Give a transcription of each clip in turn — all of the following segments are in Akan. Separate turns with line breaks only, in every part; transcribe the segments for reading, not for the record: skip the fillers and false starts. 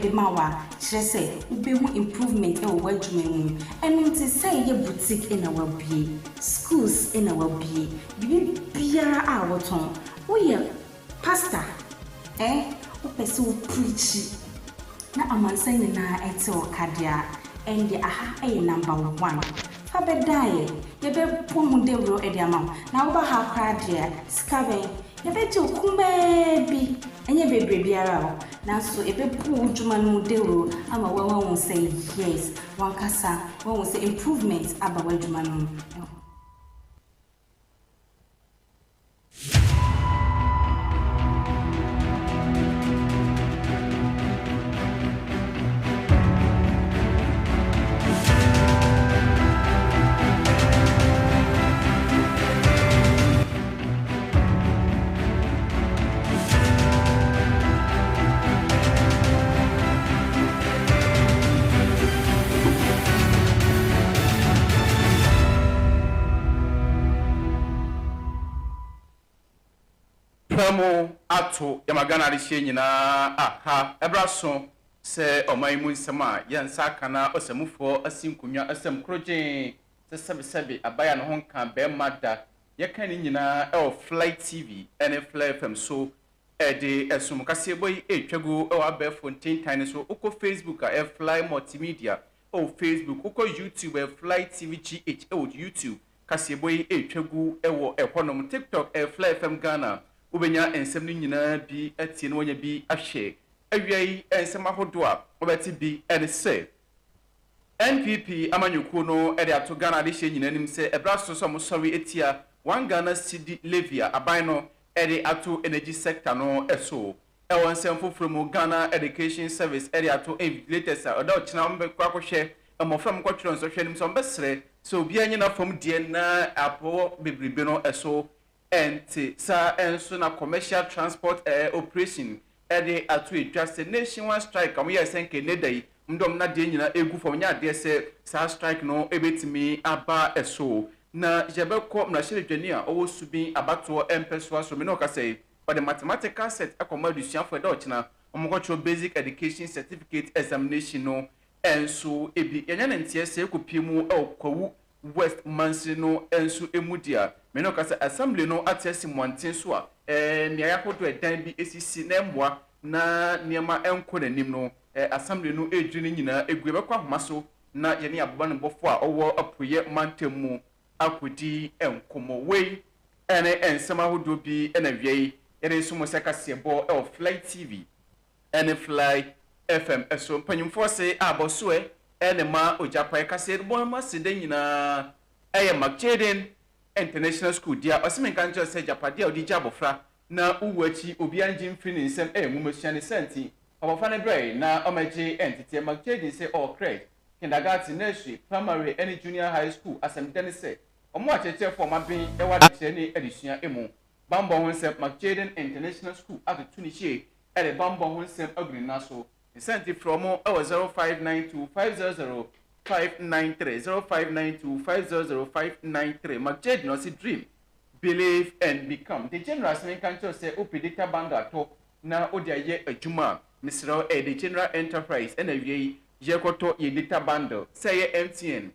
de mawa kyerɛ sɛ wobɛhu improvement ɛwɔ w'adwuma mu ɛno nti sɛ yɛ boutique in our bie schools in our bie biara a wɔtɔn woyɛ pastor wopɛ sɛ wo preachi na amansa nyinaa ɛte wɔ kadea ɛnde aha ɛyɛ number 1 fa bɛdaeɛ yɛbɛpɔ ho dewuro ɛde ama wo na woba ha koraa deɛ sika bɛn yɛbɛgye wo kumaa bi ɛnyɛ bebree biara o nanso yɛbɛpɔ wo dwuma no dewuro ama wɔn sɛ yes wankasa wɔn sɛ improvement aba w'adwuma no
Kwame Addo yamagana rihye nyina aha ebraso se oman mu nsema yensa kana osamufo asinkunya asam krojen se sebe abaya no honka be mada yeka ni nyina Fly TV ene Fly FM so de esum kase boy etwagu aba fontain tan so uko Facebook Fly multimedia Facebook uko YouTube Fly TV GH YouTube kase boy etwagu ekonom TikTok Fly FM Ghana ubenya ensem ni nyina bi atie no wonya bi ahwe awiai ensem ahodo a obeti bi ene se NPP amanyuku no ede ato Ghana de hye nyina nim se ebraso so mo sorry etia one Ghana cedi levia aban no ede ato energy sector no eso ewon ensem foforo Ghana Education Service ede ato invigilators a oda ochina mbe kwakwohwe emofram kwatwero nso hwe nim so mbesre so obi anyina fam die na apo bebribe no eso enti sa enso na commercial transport operation ede atu edwase nationwide strike am yes enke nedai ndom na de nyina egu fom nya de se sa strike no ebetimi aba eso na jebekọ na hyeredwani a owo subin abato empeso aso me no ka say for the mathematical set akoma dusuafo da ochina omokotro basic education certificate examination no enso ebi yenya ntie se ekopiemu ekwawu West Mansino ensu emudia meno kasa assembly no atesi monten so a nia yakodo edan bi esisi na emboa na niema enko nanim no assembly no edwini nyina egu ebekwa homa so na yene ababa no bofo a owo apoye mantemu akodi enkomo wei ene ensema hodo bi ena wiei yene sumo sekasebo Fly TV ene Fly FM eso panyimfo se abosoe ene ma ojapai kase bo ma sede nyina Macheden International School dia osimen kanjo se japade odi jabofra na uwachi obi anjim fini nsem mumasuane senti abofra ne brɛ na omaji entity Macheden se all credit kindergarten nursery primary and junior high school asem den se omo acheche for mabin de ne adisua emu bambo ho nsem Macheden International School atutu ni hie bambo ho nsem agrina so senti from 0592500593 0592500593 Macheden no si dream believe and become the general saying can say opeditor bando ato na odia ye adwuma misro the general enterprise and awie ye koto ye data bando say MTN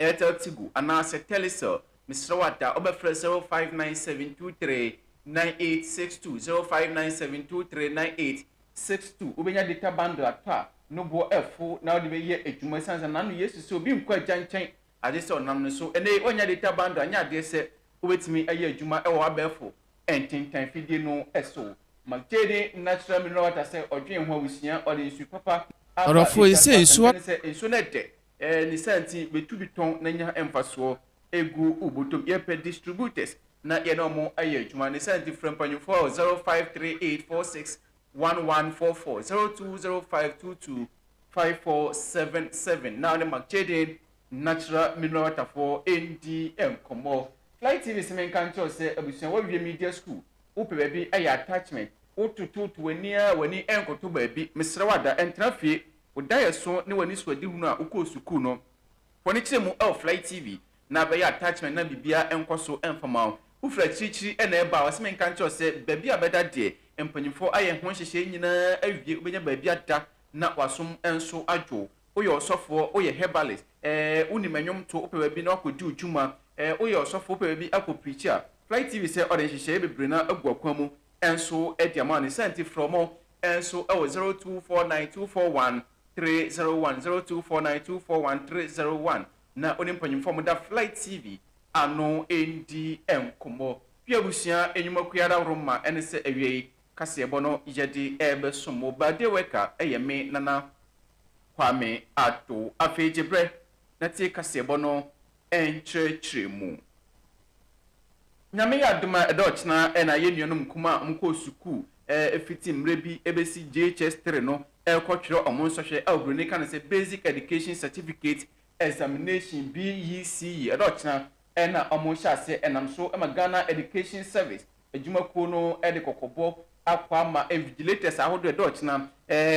Airtel Tigo ana se Telecel misro wada obefre 0597239862 0597239862 ubenya data bando ato no bo efo na odi be ye adwuma sansa na no yesu so bi nkwa gyanchen ade se onam no so ene onya data bando anya ade se obetimi aye adwuma ewo abefo entintan fidie no eso Macheden natural mineral water se odwen ho awusia ode nsu papa
orofo ise
nsu na de ni santi betu biton na nya emfaso egu ubotom yepe distributors na ye no mo aye adwuma ni santi from panyufo 0538461144 0205225477 now the Macheden natural mineral water for NDM komo Fly TV semen kancho se abusia wa media school upe baby aye attachment otutu wani enkoto baby misrewada entrafie odaye so ne wani so adi hunu a uko suku no foni chemu Fly TV na be attachment na bibia enkoso enfama ufra chichiri ena eba wasemen kancho se baby abeda de empanyimfo aye ho hyehye nyina awie obenya baby ada na wasom enso adwo woyɛ ɔsɔfoɔ woyɛ herbalist wonim ɛnwom to wopɛ baabi na wakɔdi odwuma woyɛ ɔsɔfoɔ wopɛ baabi akɔ preach a Flight TV sɛ ɔde nhyehyɛeɛ bebree na agu akwan mu enso de ama ne sɛnti frɔ mo enso ɛwɔ 0249241301 0249241301 na oni mpanyimfo mo da Flight TV ano endi enkomo pia busua enyuma kuyara roma ene se awie kasebo no yedi ebe somo bade weka eyeme nana Kwame Addo afejebre na tie kasebo no enkyerɛkyerɛ nyame ya duma edochna ena yenuanum kuma mko suku efiti mrebi ebesi JHS3 no ekotwere omonsohwe awbroni kan se basic education certificate examination BECE edochna ena omonsha se enam so ema Ghana Education Service ejumako no ede kokobo akwa ma invigilators ahodo edochna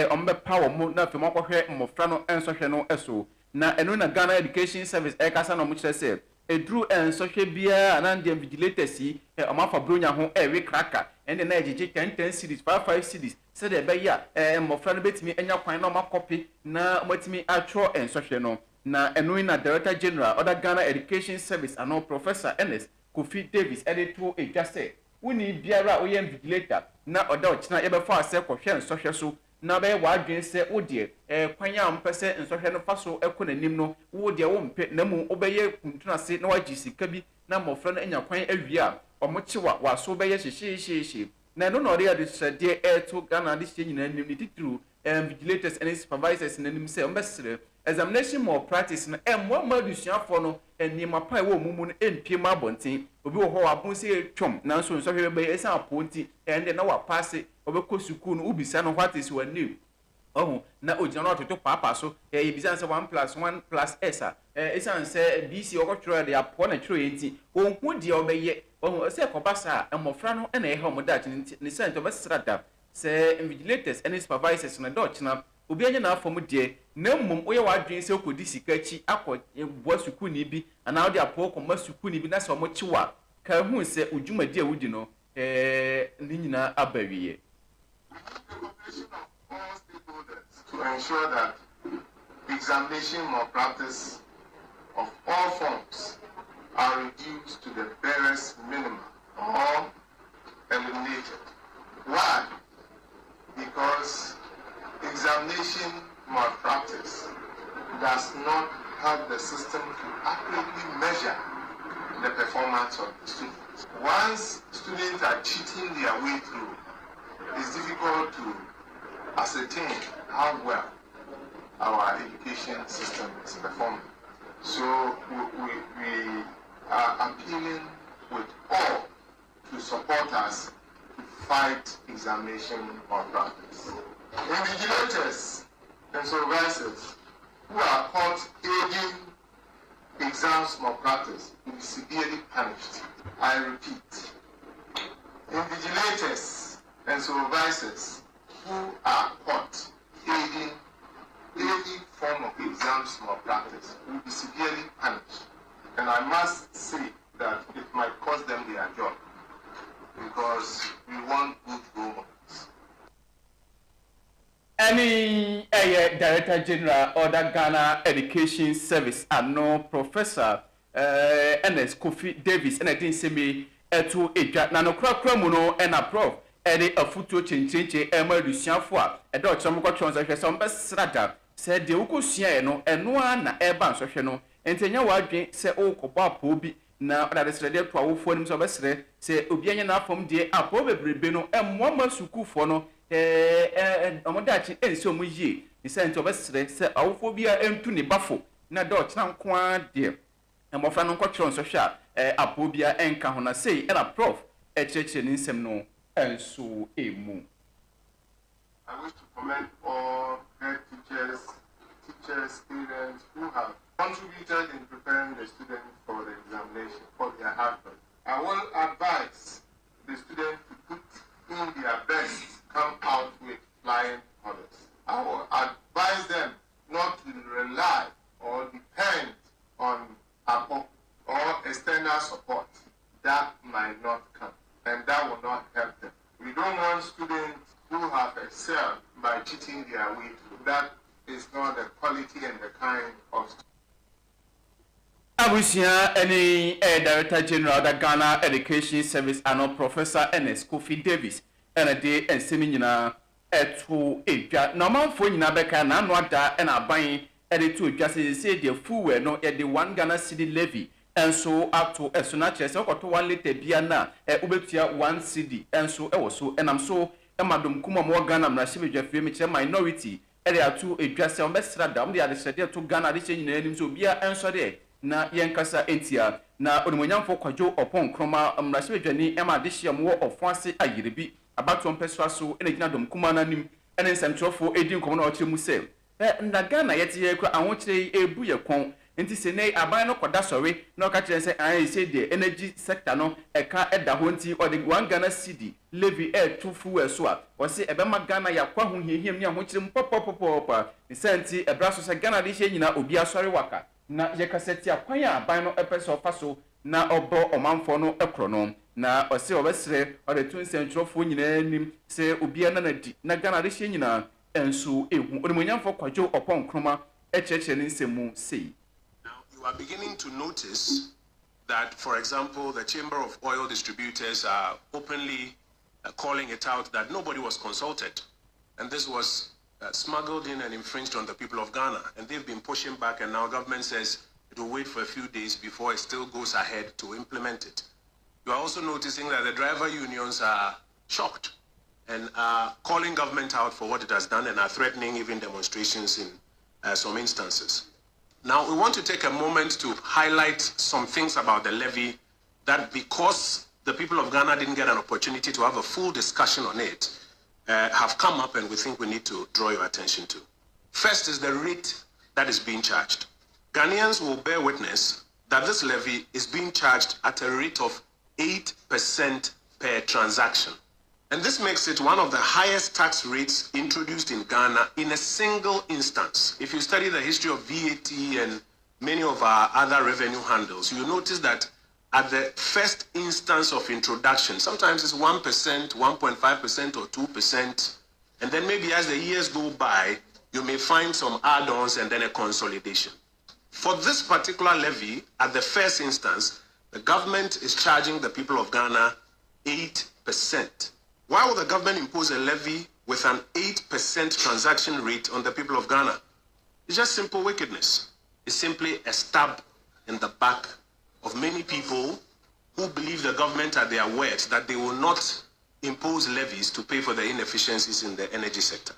ombe power mo na fem akohwe mmofra no ensohwe no eso na eno na Ghana Education Service ekasa no omkyere se edru ensohwe bia anan de invigilators yi omafa bronya ho ewe kraka ende na ejeje 10 series 55 series se de be ya mmofra no betimi enya kwan na omakopi na omatimi atwo ensohwe no na eno na Director General other Ghana Education Service ano Professor Ernest Kofi Davis editor ejase woni biara wo ye invigilator na oda ochina ye be fa ase kohwe ensohwe so na be wadwen se wodie kwan ya mpese ensohwe no faso ekonanim no wodie wo mpe na mu obeye kuntunase na wagi sika bi na mmofra no enya kwan awia omochewa waso beye hyehyehyehye na no no ria de sede eto Ghana de hye nyina nim ni titru vigilators and supervisors nanim se ombesere examination more practice na emwa madusuafo no enima pai wo mumu no empie ma bonten obi wo ho abon se etwom na so nso hwe be esa aponti ende na wa pass obekọ school no ubisa no what is your name na ojina no toto papa so ebisa se 1+1+s esa se BC okotro de apo na twero yenti onhu de obeye se kobasa emofra no na ehe omodachi ne se nto besrada se invigilators and supervisors na dochna obi anya na afom de na mmom oye wadwen se okodi sikachi akọ bo suku ni bi ana odi apo koma suku ni bi na se omochiwa ka hu se odwumadi a wudi no ni nyina abawiye
to ensure that examination malpractice of all forms are reduced to the barest minimum or eliminated. Why? Because examination malpractice does not help the system to accurately measure the performance of the students. Once students are cheating their way through, it's difficult to ascertain how well our education system is performing. So we are appealing with all to support us to fight examination malpractice. Invigilators and supervisors who are caught aiding exams malpractice will be severely punished. I repeat, invigilators and supervisors who are caught aiding any form of exams malpractice will be severely punished. And I must say that it might cost them their job because we want good role models.
Any Director General or the Ghana Education Service and no Professor Ernest Kofi Davis and I didn't say me to a na no kra mu no and a prof ede afutuo chenchenche emadusiafo a ede ochomko chonzahwe so mbesrada se de ukosua no eno na eba nsohwe no entenya wadwen se ukobọ apo bi na odade srede to awofo nim so besre se obi anya na afom de apo bebrebe no emmoa sukufo no omodachi ense omuyie ni se nto besre se awofo bi a entu ne bafo na de ochina nko a de emofra no nkọchiro nsohwe a apo bi a enka ho na sei era prof echeche ni nsem no enso emu.
I wish to commend all head teachers, students who have contributed in preparing the students for the examination, for their hard work. I will advise the students to put in their best, come out with flying colors. I will advise them not to rely or depend on APO or external support. That might not come, and that will not help them. We don't want students who have excelled by cheating fighting their way through. That is not the quality and the kind of
Abusia any Director General of the Ghana Education Service and Professor Ernest Kofi Davis and a day and seminina to a normal phone in Abeka and Anwada and a buying editor just say the full no at the 1 Ghana city levy and so up to a sonaches or to 1 liter Biana Ubetia 1 city and so also and I'm so a Madam Kuma more Ghana Nasibi Jeffrey minority area to a just on best down the other side to Ghana this in so be answer there. Na yenkasa entia na onimonyamfo kwadwo opon kroma amrase dwani ema dehia mo ofase ayirebi abato mpeswa so ene gina dom kuma nanim ene nsamtrofo edin komo na okire mu se na Ghana yete ye kwa ahokire ebu ye kon enti se nei aban no koda sori na okakire se an se de energy sector no eka eda ho nti ode 1 Ghana cedi levy tufu eso a wose ebema Ghana yakwa ho hiehiem ni ahokire mpopopopop ni senti ebraso se Ghana de hye nyina obi asori waka na yekaseti akwan a ban no epeso faso na obo omanfo no ekrono na ose obesere ode tun sentrofo nyina nim se obi na nadi na Ghana de hye nyina enso ehu onimonyamfo kwadwo opon kroma echeche ne nsemu sei.
Now you are beginning to notice that, for example, the Chamber of Oil Distributors are openly calling it out that nobody was consulted, and this was smuggled in and infringed on the people of Ghana, and they've been pushing back, and now government says it will wait for a few days before it still goes ahead to implement it. You are also noticing that the driver unions are shocked and are calling government out for what it has done and are threatening even demonstrations in some instances. Now, we want to take a moment to highlight some things about the levy that, because the people of Ghana didn't get an opportunity to have a full discussion on it, have come up and we think we need to draw your attention to. First is the rate that is being charged. Ghanaians will bear witness that this levy is being charged at a rate of 8% per transaction. And this makes it one of the highest tax rates introduced in Ghana in a single instance. If you study the history of VAT and many of our other revenue handles, you notice that at the first instance of introduction, sometimes it's 1%, 1.5% or 2%. And then maybe as the years go by, you may find some add-ons and then a consolidation. For this particular levy, at the first instance, the government is charging the people of Ghana 8%. Why would the government impose a levy with an 8% transaction rate on the people of Ghana? It's just simple wickedness. It's simply a stab in the back of many people who believe the government at their words that they will not impose levies to pay for the inefficiencies in the energy sector.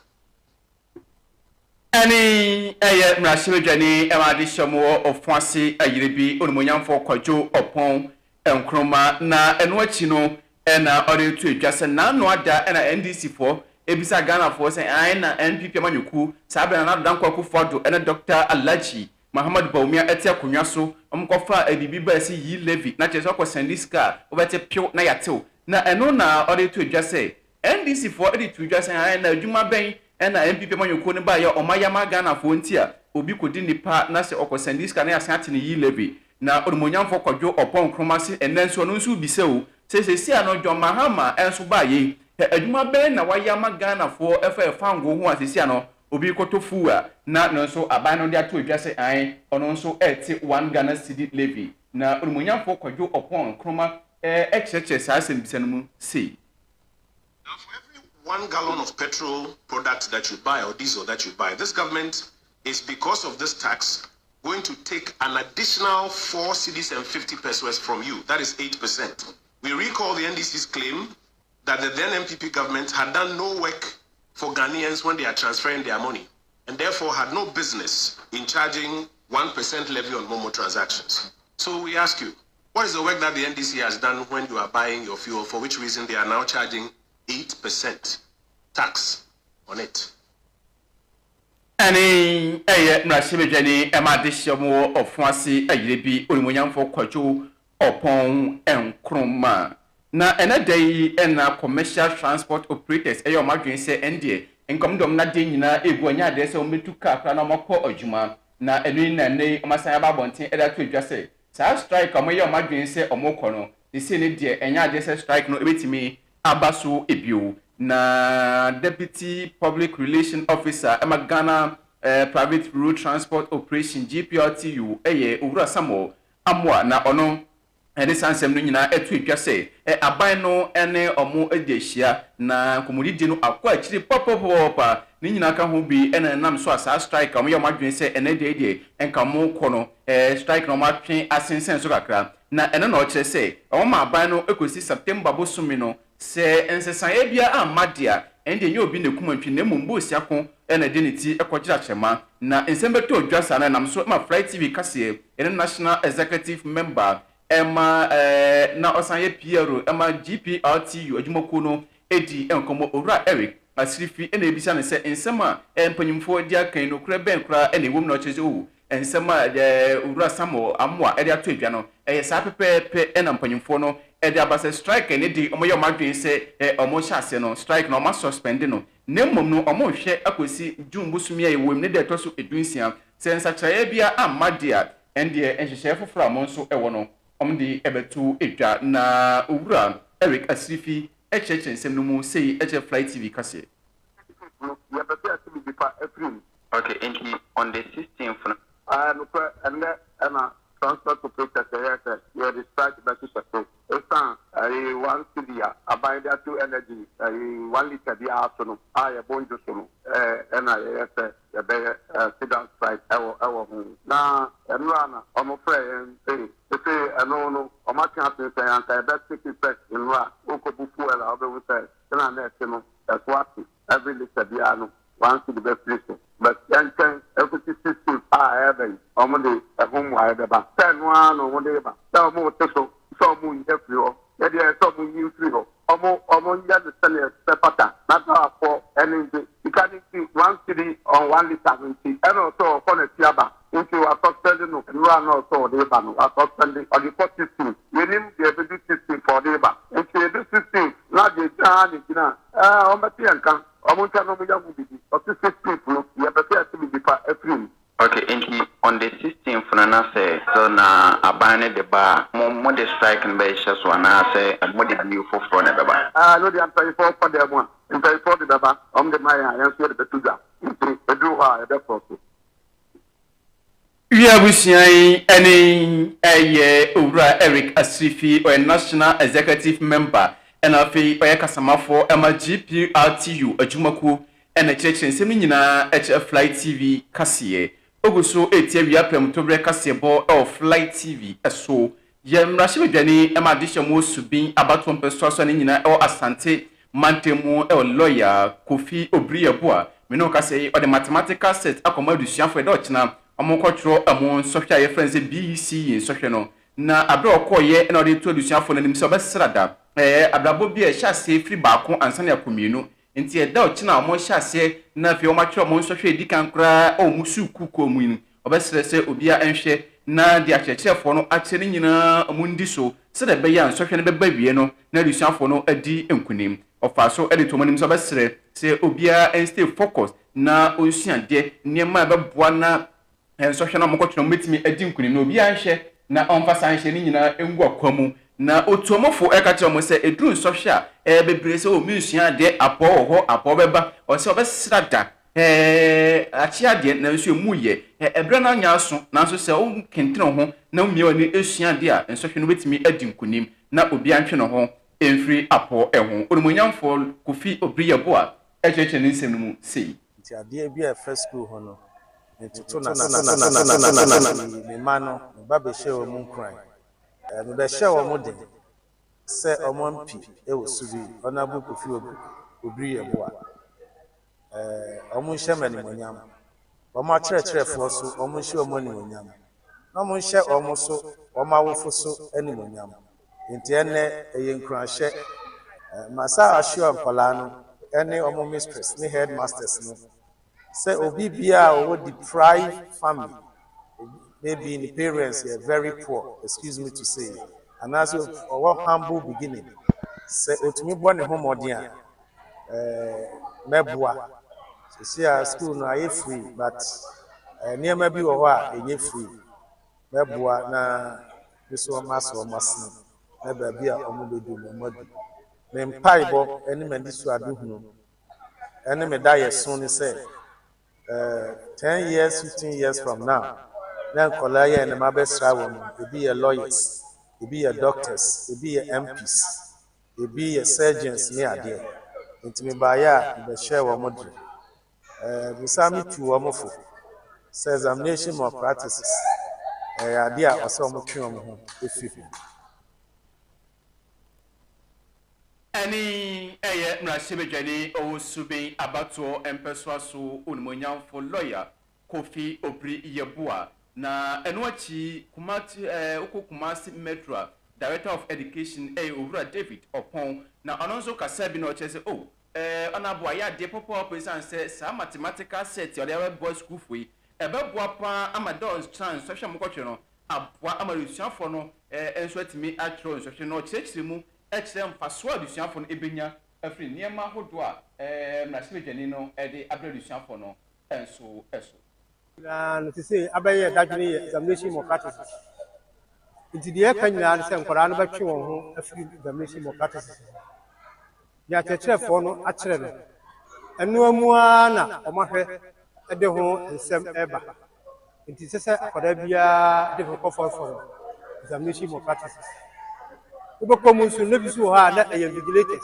Any mrashimejani emadi shomo of Fancy ayirebi onimonyamfo kwadwo opon enkroma na enwachi no ena ode tu edwase na no ada ena NDC for ebisa Ghana for say ai na NPP manyoku sabena na dankwa kufodo ena Dr. Alaji Muhammad Baumia etia kunwa so omkofa ebibi ba si yi levy na cheso ko sendiska obete pio na yatew na eno na ode tu edwase NDC for ede tu edwase ai na adwuma ben ena MPP manyoko ne ba ya omayama Ghana fo ntia obi kodi nipa na se okosendiska na yasate ne yi levy na odumonyamfo kwadwo opon kromase enenso no nso bisewo se ano John Mahama enso ba ye adwuma ben na wayama Ghana fo efa ango ho asesi ano obi kotofu a na no nso aban no de ato edwase an ono nso eti 1 Ghana cedi levy na odumonyamfo kwadwo opon kroma echeche sa asembisa no mu sei.
Now, for every 1 gallon of petrol product that you buy or diesel that you buy, this government is, because of this tax, going to take an additional 4 cedis and 50 pesos from you. That is 8%. We recall the NDC's claim that the then MPP government had done no work for Ghanaians when they are transferring their money, and therefore had no business in charging 1% levy on Momo transactions. So we ask you, what is the work that the NDC has done when you are buying your fuel, for which reason they are now charging 8% tax on it?
Ani mrashimejani emadi shomo of Fancy ayirebi onimonyamfo kwadwo opon enkroma na enadai ena commercial transport operators eyo madwen se endie enkomdom na de nyina egu anya de se ometuka kra na makọ adwuma na enu na nei omasan aba bonten eda to adwase sa strike omoye madwen se omokọ no ese ne de enya de se strike no ebetimi abaso ebio na Deputy Public Relation Officer Emma Ghana Private Road Transport Operation GPRTU owura Samuel Amwa na ono ene sansem no nyina etu etwa se aban no ene omo ediahia na komodidi no akwa akiri popopopa ni nyina ka ho bi ene nam so asa strike omo yamadwen se ene de enka mo kɔ no strike no matwe asensen so kakra na ene na ɔkyerɛ se omo aban no ekosi September bosumi no se ensesan bia amadia ende nye obi nekumantwi na mmombo siako ene de ne ti ekɔgyira kyema na ensembeto odwasa na nam so ma Fly TV kase ene national executive member Emma na osanye Piero Emma GPRTU adwumako no edi enkomo owura Eric asirifi ena ebisa ne se ensema empanyimfo di akan no kura ben kura ena ewom na ocheze o ensema owura Samuel Amwa edi ato edwa no sa pepepe ena mpanyimfo no edi abase strike ene di omo ye omadwen se omo hyase no strike no omo suspend no nemmom no omo hwe akosi June busumi aye wom ne de to so edunsia se nsakyaye bia amadia ende enhyehyɛ foforo amo nso ewo no omdi ebetu edwa na owura Eric Asrifi echeche nsem no mu sei eche Fly TV kase.
Okay, and on the 16th transport operator you are dispatched by so one city abide to energy 1 liter the afternoon I bonjo so and I sit down strike our na enrana omo friend say no omo can say and best take effect in ra okobu fuel obe say na na no that's what every liter the ano one to the best place but can every system every omo the home wire the back 10 one or one day back so mo so mo free ho ya dey so mo yin free ho omo ya the sell pepper not for any you can see 1 city on 1 liter 20 and also for the tiaba into a suspended no run also the ban a suspended or the system we need the system for the ban into the system not the journey na o ma ti ankan omo nta no mo ya gubi o ti system you better to be every. Okay, and on the 16th, Nana say, so na abane the bar, more the strike and by just one, I say, and what did you for front of the bar?
No, the answer for the one. In the for the bar, the Maya, and so the Tuga. The Duha, the process.
We are wishing any owura Eric Asrifi or a national executive member and a fee or a customer for Emma GPRTU, a Jumaku, and a church and seminar at Fly TV Cassier. Oguso etie wi apem to bre kasebo Fly TV eso yem rashibe dwani emadisha mo subin abato mpeso so ne nyina asante mantemu lawyer Kofi Obrieboa me no kase o the mathematical set akomadusua for do china omokotro amo sohwa ye friends BEC sohwe no na abre okoye na de to adusua for nanim se obesrada abrabo bi e hya se free baako ansane akomienu nti eda ochina omo hyase na fe omatwe omo nsohwe edikan kra o musu kuku omuin obesere se obia enhwe na de akyekyeefo no akyere nyina omundi so se de beya nsohwe ne beba wie no na adusuafo no adi enkunim ofa so edito monim so obesere se obia stay focus na onsuade niema beboa na nsohwe na omokokyerɛ metimi adi enkunim na obia nhwe na onfasa nhwe ni nyina engu akwamu na otuomofo ekache omo se eduru nsohwe a bebre se o minsua de apo ho apo beba o se obesrada achia de na nso emuye ebre na nya aso na nso se o kentene ho na mmie oni esua de a nsohwe no betimi adi nkunim na obi antwe no ho emfiri apo ho onumonyamfo Kofi Obrieboa echeche ne nsem no mu sei
nti ade bi a first school ho no ntutu na me mano ba be share mu nkran me be share wo de se omampi e wo subi Honorable Kofi Obrieboa omo hye mani monyam omo akyerɛkyerɛ fo so omo hye omo ni monyam na omo hye omo so omo awofo so ani monyam nti ene eye nkran hye masa assure mpala no ene omo mistress ni headmasters no say obi bia o deprived family maybe the parents are very poor, excuse me to say, and as a humble beginning say otumi bo ne homodia mebua so see our school no are free but near maybe wo ho a enye free mebua na so maso masne na ba bia omo bedu no madu me mpaibo ene me disu aduhunu ene me da yeso ni say 10 years 15 years from now na nkola ye ne mabesra wo e be lawyers e be doctors e be MPs e be surgeons ni ade ntimi ba ya be share wo modre busami tu wo mofo say examination of practices ade a oso mo twe wo ho efifi
Any eye mrashibejani o subin abato empeswa so unmonyamfo lawyer Kofi Obri Yebua na enwachi kumati Kumasi Metro Director of Education Owura David Opon na ononzo kasabi na ochese onabua ya de popo person say sa mathematical set your level boy school fui ebeboa pa amadon chance social mokotwe no aboa amarusiafo no enso atimi atro nso no chechirimu HM Faswa du Sianfon Ebenya, Afri Niema Hodwa, Nasibjani no, Eddie Abdul Sianfon, and so.
And to say, Abbey, that examination of practices. Into the air can you understand for another two examination of practices? Yet a chair for no actually. And no more or my head at the home and some ever. It is a for difficult for examination of practices. Ubekomu so nebi so ha na vigilators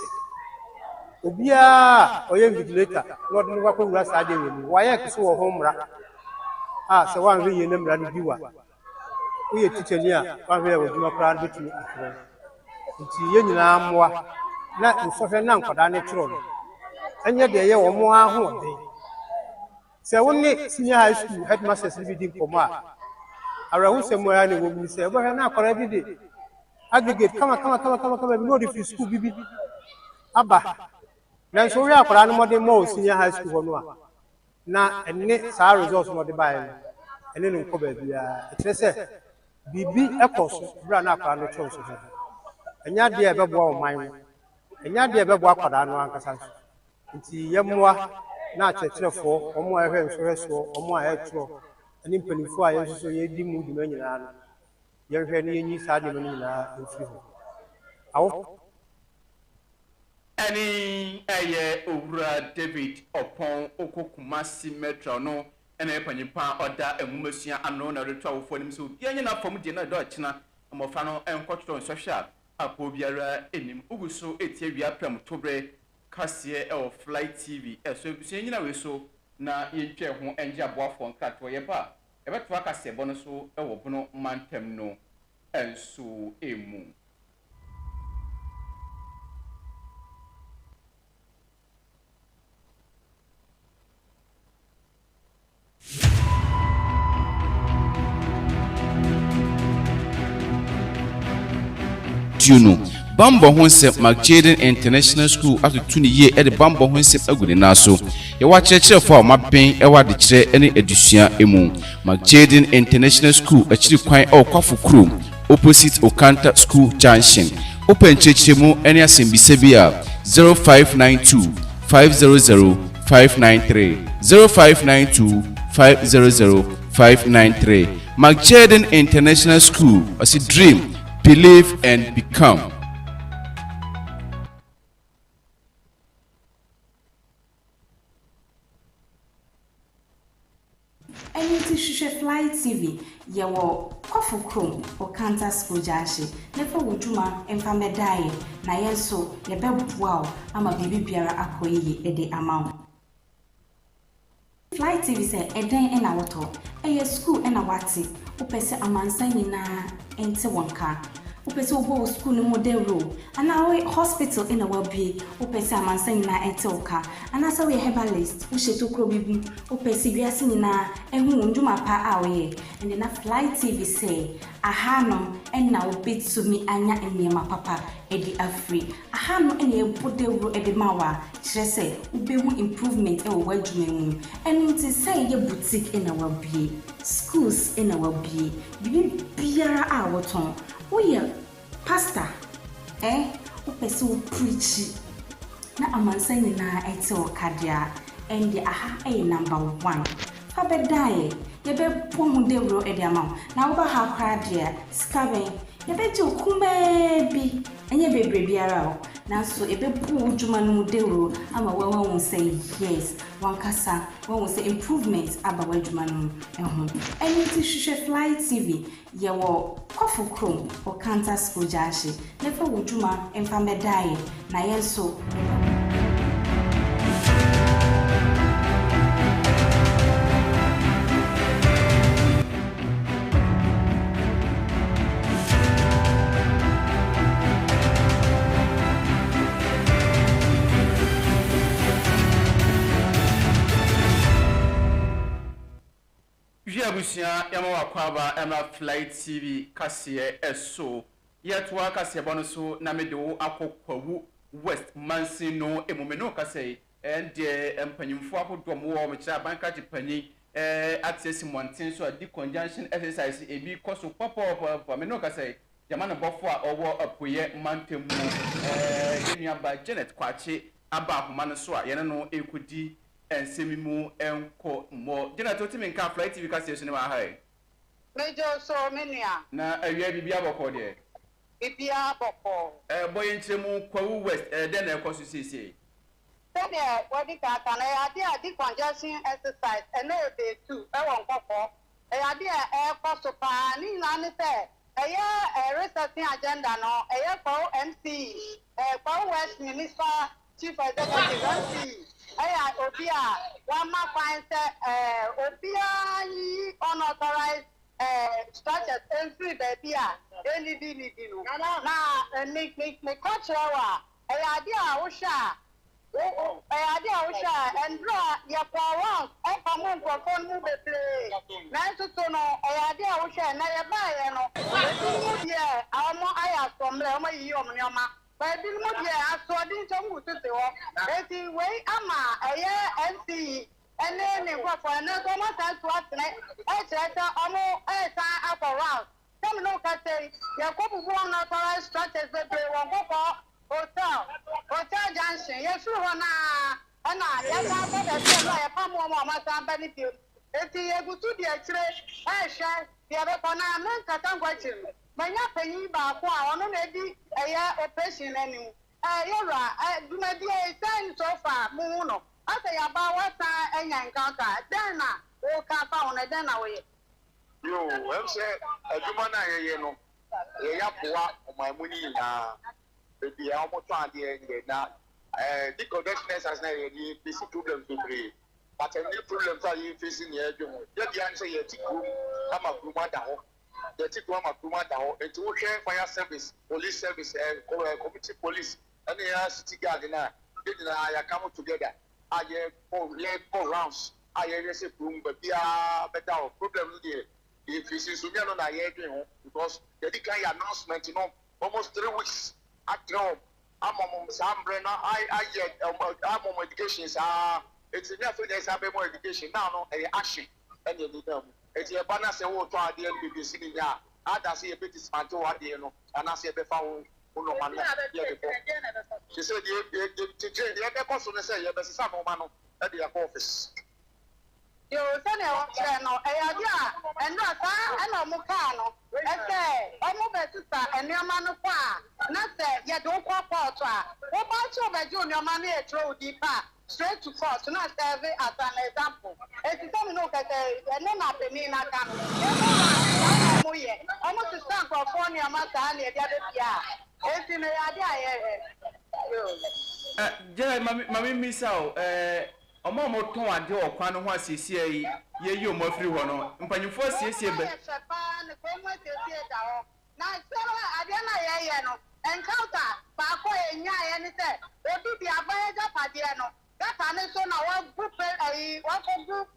obia oye vigilator no de kwa kwura sa de we wa ye kso wo homra se wan hwe ye na mra de biwa uye teacher ni a wa hwe wo djuma kra de tu nti ye nyina moa na nsohwe na nkoda ne tro no enye de ye wo mo aho de se woni senior high school headmasters bi di komo a arahu se mo ya ne wo mi se bo hwe na akora bi de aggregate kama no the school bibi aba na so we akwara no modern more senior high school ho no a na enne sa results no de bae enne no nkoba bia etre se bibi ekoso bra na akwara no choice ho enya de ebeboa o man enya de ebeboa akwara no ankasa nti yemmoa na achecherefo omo a ehwe nsohweso omo a etro enne mpanifo a yeso ye di mu di manyina no yerhwe ni yenyi sade no nyina mfiri ho awo
Any eye Owura David Opon Kumasi Metro no ene epanyipa oda enwumasua ano na retu awofo nim so bia nyina fam de na do achina amofa no enkotro social apo biara enim uguso etie wia pram tobre kase e Flight TV so bia nyina we so na yentwe ho enje aboafo nkrato ye ba ebeto akase bo no so e wo bono mantem no enso emu
Juno Bambo Honsep McJaden International School after 20 years at the Bambo Honsep Agudi Naso. You watch a chair for my pain, a word the chair any edition emu. McJaden International School, a chief quite or coffee crew, opposite Okanta School Junction. Open churchemu any asim bisebia 0592 500 593 0592 500 593. McJaden International School as a dream. Believe and become.
And you should Flight TV. You will coffee chrome or canter school jashi. Never would you ma and family die. Na yenso, ye beb wow. I'm a baby biara akoye a day amount. Flight TV said a day in our talk. A school and a wati. Upese a man signing na ente one car. Upese obo school no model room. And now hospital in a well-being. Upese a man signing na ente oka. And as we herbalist, we should to crobibi. Upese we are singing na and who do my pa away. And then a Flight TV say a hanum and now bid to me anya and me my papa edi afri. A hanum and ye put the ro edi mawa. She say ube improvement e wedgman. And to say ye boutique in a well-being. Schools in a well-being. Bibi biara our tongue. We are pastor, Upesu preach. Na amansan na eto kadia, and the aha number 1. Fabe die, ye be pom de ro e de amount. Na oba ha kradia, scabbing, ye be to kumbe bi, and ye be biara. nanso ebebu udwuma no mudero ama won say yes wankasa won say improvement aba wadwuma no eni ti hwehwe Fly TV ye wo Kofu Krom o Kanta School Jashi nefa wudwuma emfa medaye na yenso
Abusia yama wakwaba emra Fly TV kasiye eso yetwa kasiye bono so na medo akokwawu West Mansino emumeno kasiye ende empanyimfo akodom wo mecha banka tipani access monten so di conjunction exercise ebi koso pop meno kasiye jamana bofo a owo apoye mantemu enuaba Janet Kwache aba ahoma so a yene no ekudi ensemimu enko mo jena to timi nka Fly TV ka station ma hai
mejo so menia
na awia bibia boko de
bibia boko
boy nchemu kwawu West den na ekoso sisi
tede wadi ka kana ya di congestion exercise eno day 2 e won koko ya di ekoso pa ni na ni se researching agenda no ko MC ko West Minister Chief Executive MC Obia, one more fine Obia unauthorized structures and free baby. Any dino. Now, make culture. Idea Osha. And draw your power and come on for phone move play. Nice to know. Idea Osha, and I buy yeah, our more I from Lama Yoma. But this month, I saw this to the way ama MC and then for another month to us tonight. I said, up around. Some no can say, Yakobu won authorized structures that they won't go for hotel junction. Yes, you wanna, and yes, I have a benefit. If you go to the church, I shall be a man, Katan watching. Manya penny ba kwa ono na di operation enu yora do na di sign so far mu no asa ya ba wasa enya encounter then na o ka fa ona then na we
yo em say aduma na ye no ye ya poa o mai mu ni na be ya mo to ade ye na the congestion as na ye di basic problems to pray but any problems are you facing here adwo ye di an say ye tiku ama kuma da ho the Tikwama Kuma down, and to fire service, police service, and community police, and they are city gardener. I come together. I have 4 rounds. I have a room, but they are better problem here. If you see Sumiano, I hear because the decline announcement, almost 3 weeks at home. I'm on some brand. I get medications. It's enough for there's more education now, action, and you need them. It's a banner say what to the BBC in ya. I see a bit is man to what you know, and I see a found no man. She said the person say you best some man at the office.
You send a no, and not and Mukano. I say, I'm over sister and your man of not say, you don't call What about your junior money throw deeper? Straight to court, not serve as an example. It's something that and then not the name I can. Almost to stand for California, Massa, and the other year. It's in the idea.
Mammy Missao, a more ton ade or quan ho asisi ye you mo free one. Mpanyufo asisi be.
Na adena ye no encounter ba ko enya ye ni se obi bi abaye japade no that ane so na wa group wa ko group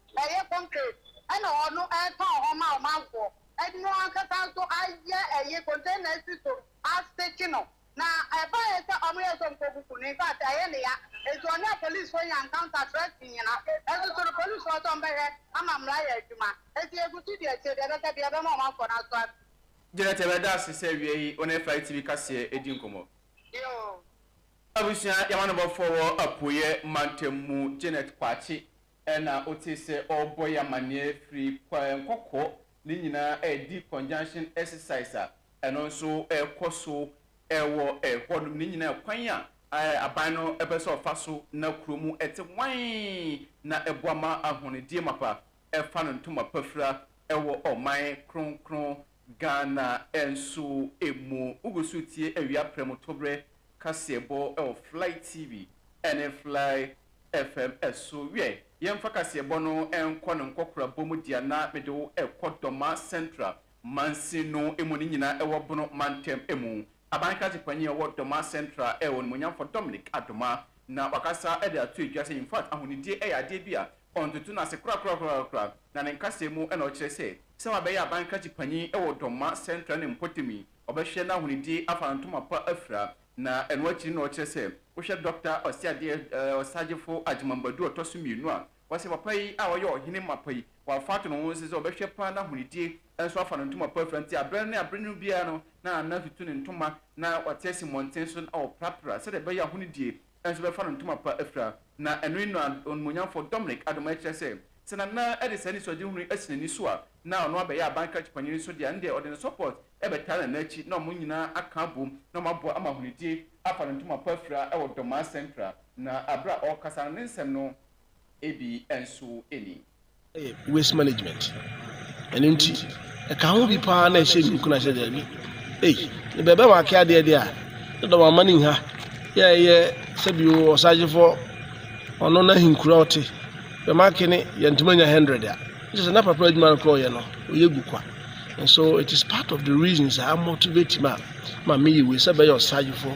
concrete and ono ton ho ma manfo edno ankata so aye container so as taking na abaye se omo ye so nkobuku ni fact aye ne ya ezo na police for your encounter threatening na ezo so police for ton behe amamra ya adwuma eti egutu de eche de beta bia be ma manfo na so
Jena tebeda asese wie on Fly TV kase edi nkomo. Yo. Abusia yamano bofo apoye mantemu Janet Kwache na otise oboy amane free nkoko ni nyina edi conjunction exercise eno nso ekoso ewo ehodum ni nyina kwan aban no ebeso faso na kromu ete wan na eboama ahonedie mapa efa no ntoma pafra ewo oman kronkron Ghana enso emu ugusu tie awia premotobre kasebo Fly TV ene Fly FM eso wie yemfa kasebo no enko no nkokora bomu dia na medo ekodoma central mansino emu ni nyina ewo bono mantem emu abanka tipanye ewo doma central ewo munyamfo Dominic Adoma na wakasa ede atu edwase in fact ahonidie eyade bia ontutu na se kra na nkasemu ena okire se wabe ya banka tipanye ewo doma central ne mpotimi obehwe na ahonidie afantoma pa afra na enwachi na okire se wohwe Dr. Osiade Osagefo Ajimambadu otoso mienu a wase papa yi a woye ohene mapa yi wa fato no won se obehwe pa na ahonidie enso afantoma pa afra nti abre no bia no na na fitu ne ntoma na watesi monten so na prapra se de be ya ahonidie enso be fa no ntoma pa afra na enu no onmunyamfo Dominic Adoma ekire se na edison so je hunu asinani so a na ono abaye abanka chipanyin so dia nde odin support ebetala na chi na omunyina aka bom na mabo amahunidie afa ntoma pafra ewo Doma Central na abra okasa ne nsem no ebi enso eni
waste management and nti e ka ho bi pa na ehye ni kuna hye bi ne bebe ma ka de a do ma mani ha ye sabi o Osagefo ono na hinkura ote the market yantumanya 100 ya just na papa adwuma ko ye no oyegu kwa and so it is part of the reasons I motivate me we say be your Osagefo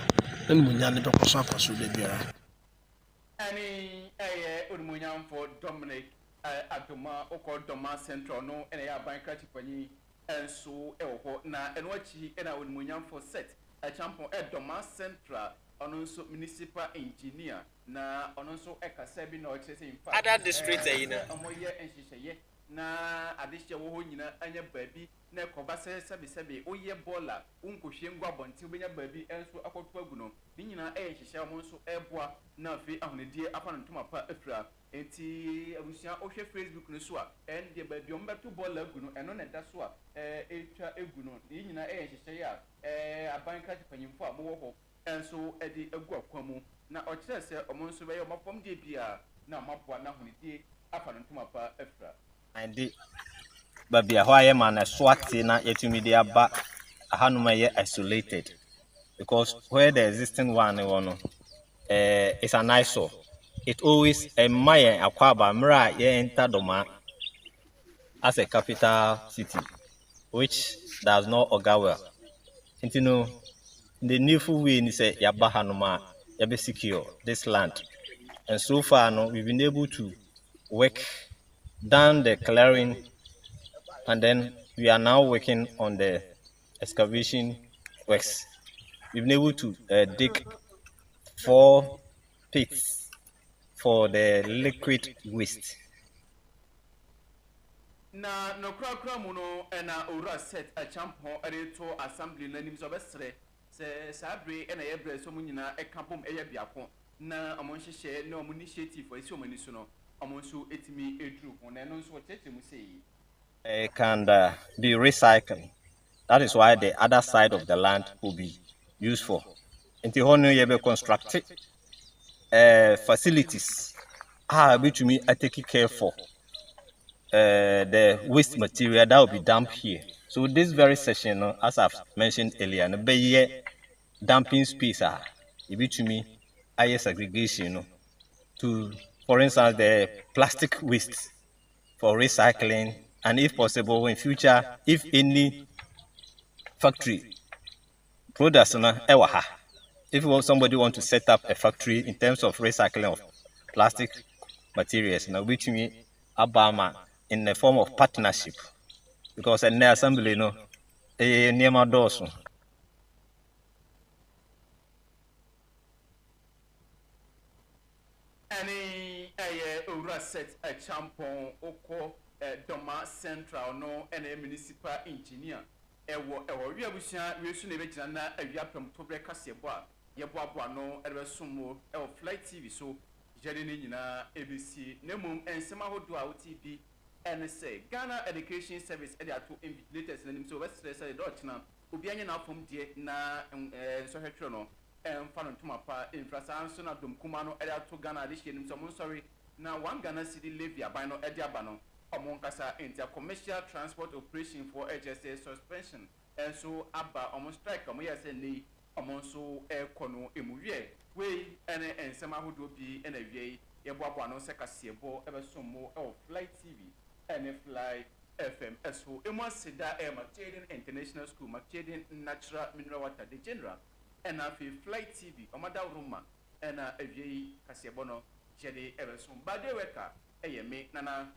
and munya ne be kwaso akwaso de biara
ani onmunyamfo Dominic Adoma oko Doma Central no ene ya banka chipanyi enso ewo na enwachi ena onmunyamfo set champion Doma Central ononso municipal engineer na ononso ekasa bi na ochese in fact
other districts na
omoye enhihye na adihye wo ho nyina anya baabi na ekoba sebe oye bola unkohwe ngwa bonti obenya baabi enso akoto agu no ni nyina enhihye omonso eboa na afi ahonedie afa no ntoma pa afra enti abusia ohwe Facebook no so a ende baabi ombeto bola agu no eno na da so a etwa agu no ni nyina enhihye ya abanka chipanyimfo a mo ho enso edi agu akwamu na ochire se omonso be omafom de bia na mapwa na hunidie afa no ntoma pa afra
andi babia ho aye man swati na yetumi de aba ahanuma ye isolated because where the existing one is an eyesore. It always a maya akwaba mra ye enter Doma as a capital city which does not augur well. You know, the needful way is say yaba hanuma yabe secure this land, and so far no we've been able to work down the clearing, and then we are now working on the excavation works. We've been able to dig 4 pits for the liquid waste.
Na no kra muno ena ora set a champion ereto assembly na nim so besre se sabre ena yebre so munyina ekapom eye biako na amonhyehyɛ na omo initiative esi omo ni so no amonso etimi edru ho na no so tete mu sei
Can be recycled. That is why the other side of the land will be used for. Inti hono yebe construct facilities between I take care for the waste material that will be dumped here. So this very session, as I've mentioned earlier, no be dumping space between segregation to, for instance, the plastic waste for recycling, and if possible in future, if any factory products if somebody want to set up a factory in terms of recycling of plastic materials, which means Abama in the form of partnership, because in the assembly, near my doors.
Any ora set a champion oko Doma Central no and a municipal engineer ewo we abusia we su na be gina na awia pem to bre kase bo a ye bo abo no e be sumo Fly TV so jere ne nyina ABC na mum ensema hodo a TV and say Ghana Education Service e dey to invigilators na nim so we stress say do china obi anya na afom die na so hwetwe no mfa no ntoma pa infrasan so na dom kuma no to Ghana de hye nim so mo sorry na one Ghana city levy aban no aba no omo nkasa inter commercial transport operation for HSA suspension so aba omo strike omo yese ni omo so kono emuwie we ene ensem ahodo bi ena wie yeboabo no se kasebo ebesomo Fly TV ene Fly FM so emu aseda Macheden International School Macheden Natural Mineral Water the general ena Fly TV omada ruma ena awie kasebo no jede ebesom bade weka me nana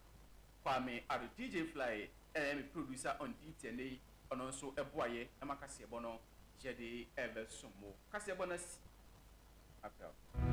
Kwame Addo DJ Fly me producer on DTN ono so eboaye e makasebo no jede ebesom mo kasebo na si apel